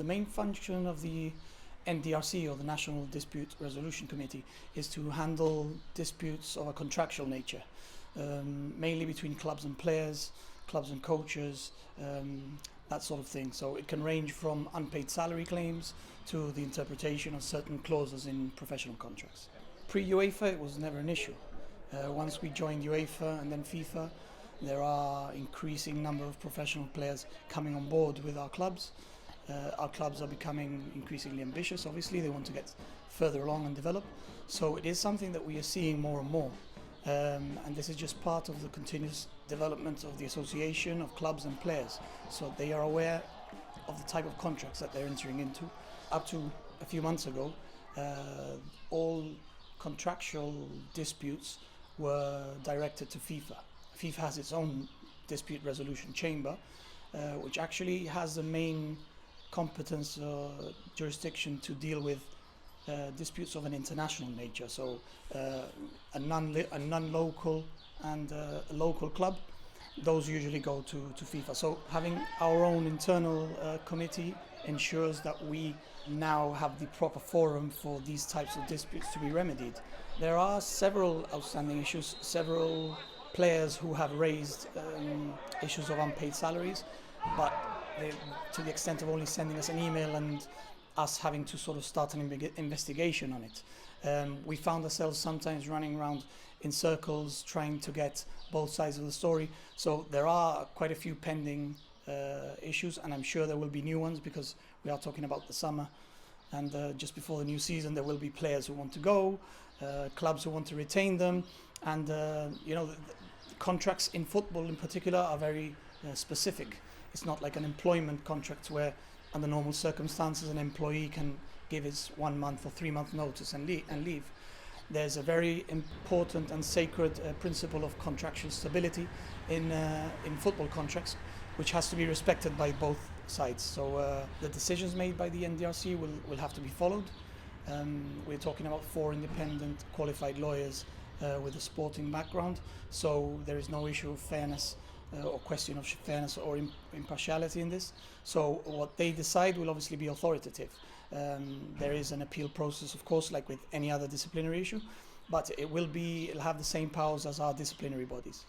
The main function of the NDRC, or the National Dispute Resolution Committee, is to handle disputes of a contractual nature, mainly between clubs and players, clubs and coaches, that sort of thing. So it can range from unpaid salary claims to the interpretation of certain clauses in professional contracts. Pre-UEFA, it was never an issue. Once we joined UEFA and then FIFA, there are increasing number of professional players coming on board with our clubs. Our clubs are becoming increasingly ambitious, obviously. They want to get further along and develop. So it is something that we are seeing more and more. And this is just part of the continuous development of the association of clubs and players. So they are aware of the type of contracts that they're entering into. Up to a few months ago, all contractual disputes were directed to FIFA. FIFA has its own dispute resolution chamber, which actually has the main competence jurisdiction to deal with disputes of an international nature. So a non-local and a local club, those usually go to FIFA. So having our own internal committee ensures that we now have the proper forum for these types of disputes to be remedied. There are several outstanding issues, several players who have raised issues of unpaid salaries, but to the extent of only sending us an email and us having to sort of start an investigation on it. We found ourselves sometimes running around in circles trying to get both sides of the story. So there are quite a few pending issues, and I'm sure there will be new ones because we are talking about the summer, and just before the new season there will be players who want to go, clubs who want to retain them, and the contracts in football in particular are very specific. It's not like an employment contract where under normal circumstances an employee can give his 1 month or 3 month notice and leave. There's a very important and sacred principle of contractual stability in football contracts, which has to be respected by both sides. So the decisions made by the NDRC will have to be followed. We're talking about 4 independent qualified lawyers with a sporting background, so there is no issue of fairness or question of fairness or impartiality in this. So what they decide will obviously be authoritative. There is an appeal process, of course, like with any other disciplinary issue, but it'll have the same powers as our disciplinary bodies.